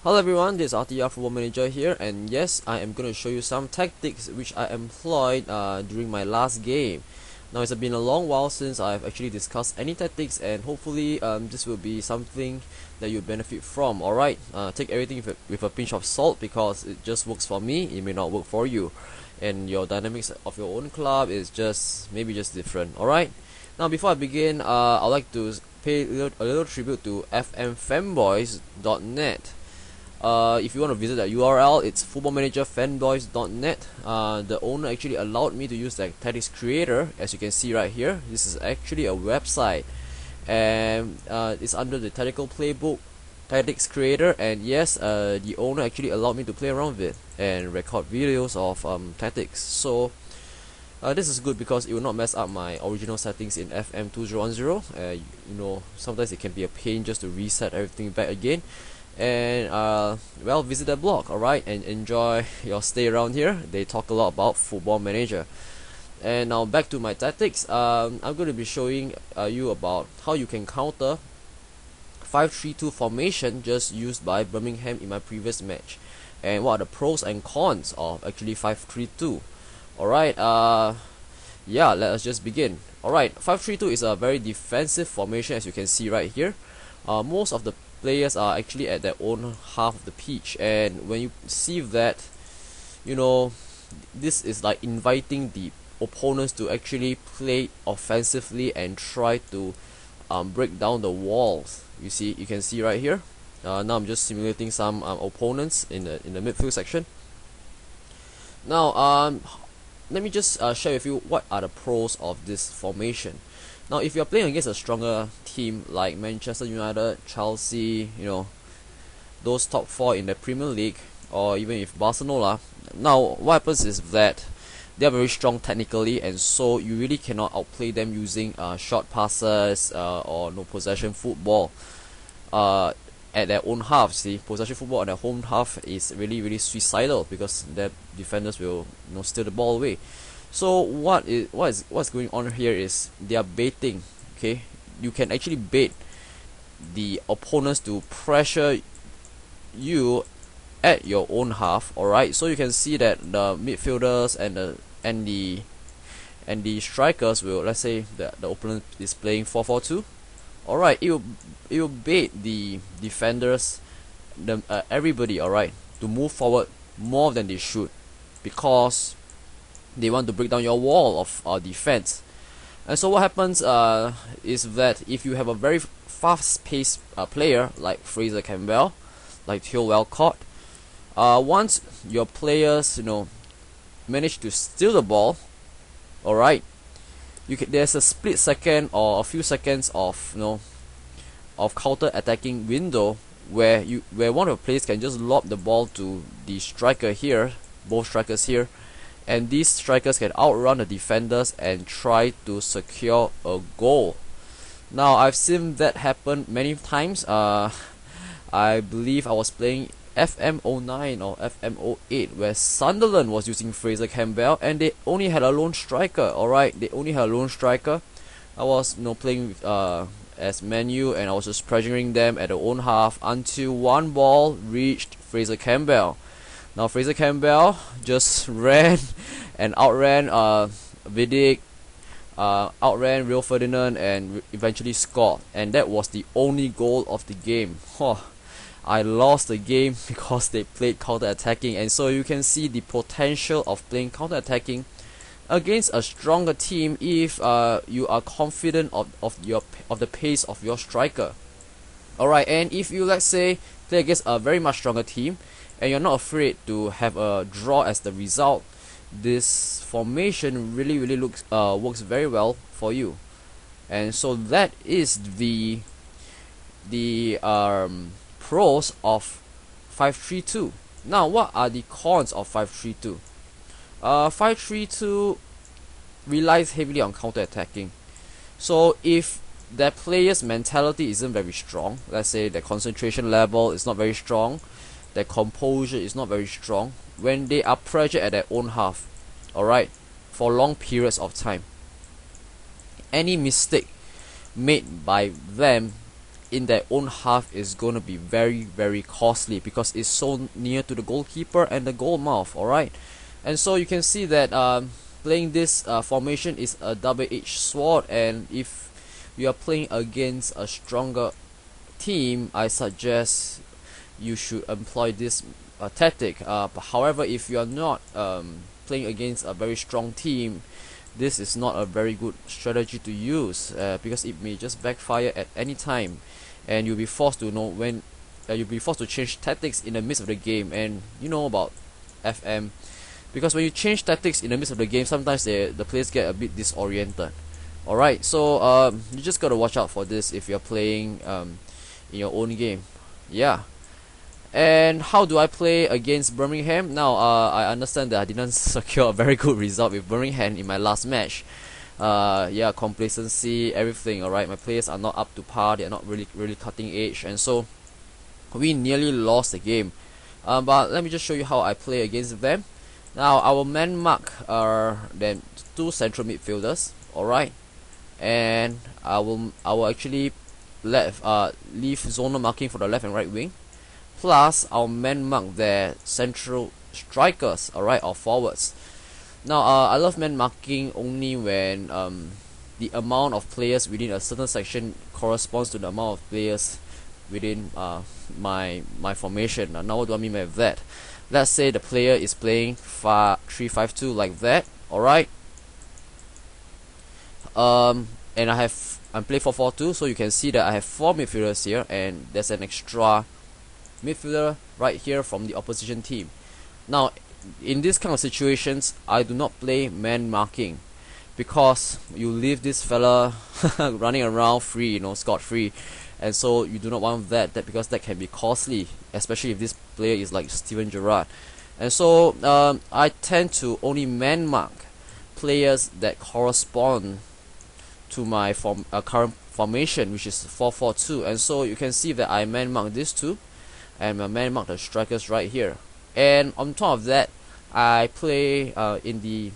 Hello everyone, this is RTR Football Manager here, and yes, I am going to show you some tactics which I employed during my last game. Now it's been a long while since I've actually discussed any tactics, and hopefully this will be something that you benefit from. Alright, take everything with a pinch of salt because it just works for me, it may not work for you. And your dynamics of your own club is maybe just different. Alright, now before I begin, I'd like to pay a little tribute to fmfanboys.net. If you want to visit that URL, it's footballmanagerfanboys.net. The owner actually allowed me to use the tactics creator, as you can see right here. This is actually a website, and it's under the tactical playbook tactics creator. And yes, the owner actually allowed me to play around with it and record videos of tactics. So this is good because it will not mess up my original settings in FM2010. You know, sometimes it can be a pain just to reset everything back again. And well, visit the blog, alright, and enjoy your stay around here. They talk a lot about Football Manager. And now back to my tactics. I'm going to be showing you about how you can counter 5-3-2 formation just used by Birmingham in my previous match, and what are the pros and cons of actually 5-3-2. Alright, yeah, let us just begin. Alright, 5-3-2 is a very defensive formation, as you can see right here. Most of the players are actually at their own half of the pitch, and when you see that, you know, this is like inviting the opponents to actually play offensively and try to break down the walls. You can see right here. Now I'm just simulating some opponents in the midfield section. Now let me just share with you what are the pros of this formation. Now, if you're playing against a stronger team like Manchester United, Chelsea, you know, those top 4 in the Premier League, or even if Barcelona, now what happens is that they are very strong technically, and so you really cannot outplay them using short passes or no possession football at their own half. See, possession football at their home half is really suicidal because their defenders will, you know, steal the ball away. So what's going on here is they are baiting. Okay, you can actually bait the opponents to pressure you at your own half. Alright, so you can see that the midfielders and the strikers will, let's say the opponent is playing 4-4-2. Alright, it will bait the defenders, everybody, alright, to move forward more than they should, because they want to break down your wall of defense. And so what happens is that if you have a very fast-paced player like Fraser Campbell, like Theo Walcott, once your players, you know, manage to steal the ball, alright, there's a split second or a few seconds of, you know, of counter-attacking window where one of the players can just lob the ball to the striker here, both strikers here, and these strikers can outrun the defenders and try to secure a goal. Now, I've seen that happen many times. I believe I was playing FM09 or FM08 where Sunderland was using Fraser Campbell, and they only had a lone striker. Alright, they only had a lone striker. I was, you know, playing as Man U, and I was just pressuring them at their own half until one ball reached Fraser Campbell. Now Fraser Campbell just ran and outran Vidic, outran Rio Ferdinand, and eventually scored. And that was the only goal of the game. I lost the game because they played counter-attacking. And so you can see the potential of playing counter-attacking against a stronger team if you are confident of the pace of your striker. Alright, and if you, let's say, play against a very much stronger team and you're not afraid to have a draw as the result, this formation really works very well for you. And so that is the pros of 5-3-2. Now, what are the cons of 5-3-2? 5-3-2 relies heavily on counter-attacking. So if their players' mentality isn't very strong, let's say their concentration level is not very strong, their composure is not very strong, when they are pressured at their own half, alright, for long periods of time, any mistake made by them in their own half is going to be very costly because it's so near to the goalkeeper and the goal mouth. Alright, and so you can see that playing this formation is a double-edged sword, and if you are playing against a stronger team, I suggest you should employ this tactic. However, if you are not playing against a very strong team, this is not a very good strategy to use because it may just backfire at any time, and you'll be forced to know when you'll be forced to change tactics in the midst of the game. And you know about FM, because when you change tactics in the midst of the game, sometimes the players get a bit disoriented. Alright, so you just gotta watch out for this if you're playing in your own game. Yeah. And how do I play against Birmingham? Now, I understand that I didn't secure a very good result with Birmingham in my last match. Yeah, complacency, everything. Alright, my players are not up to par. They are not really cutting edge, and so we nearly lost the game. But let me just show you how I play against them. Now, our man mark are then two central midfielders. Alright, and I will actually leave zonal marking for the left and right wing. Plus, our man mark their central strikers, alright, or forwards. Now, I love man marking only when the amount of players within a certain section corresponds to the amount of players within my formation. Now, what do I mean by that? Let's say the player is playing 3-5-2 like that, alright. And I'm playing 4-4-2, so you can see that I have 4 midfielders here, and there's an extra midfielder right here from the opposition team. Now, in this kind of situations, I do not play man marking because you leave this fella running around free, scot free, and so you do not want that because that can be costly, especially if this player is like Steven Gerrard. And so I tend to only man mark players that correspond to my current formation, which is 4-4-2, and so you can see that I man mark these two, and I man mark the strikers right here. And on top of that, I play in the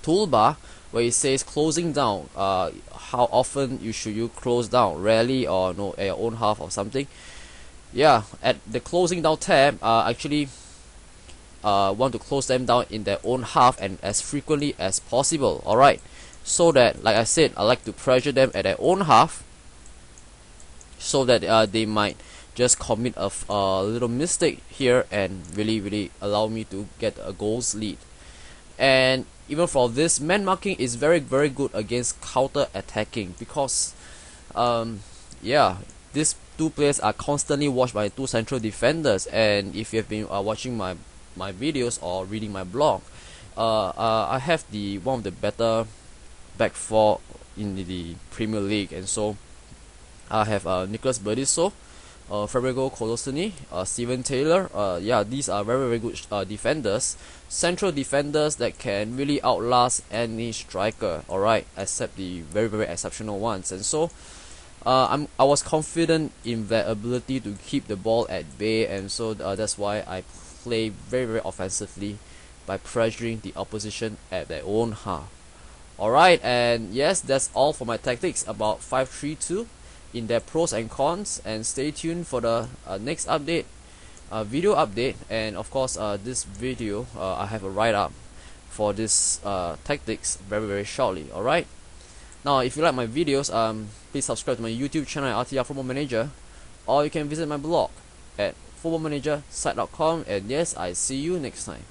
toolbar where it says closing down. How often should you close down? Rarely, or no, at your own half or something. Yeah, at the closing down tab, actually want to close them down in their own half and as frequently as possible. Alright, so that, like I said, I like to pressure them at their own half, so that they might just commit a little mistake here and really allow me to get a goals lead. And even for this, man marking is very good against counter attacking because yeah, these two players are constantly watched by two central defenders. And if you have been watching my videos or reading my blog, I have one of the better back four in the Premier League, and so I have Nicolas Berdisso, Fabrizio Colossini, Steven Taylor. Yeah, these are very good defenders, central defenders that can really outlast any striker. Alright, except the very exceptional ones. And so I was confident in their ability to keep the ball at bay, and so that's why I play very offensively by pressuring the opposition at their own half. Alright, and yes, that's all for my tactics about 5-3-2 in their pros and cons. And stay tuned for the next update, video update. And of course, this video I have a write-up for this tactics very shortly. Alright, now if you like my videos, please subscribe to my YouTube channel at RTR Football Manager, or you can visit my blog at footballmanagersite.com. and yes, I see you next time.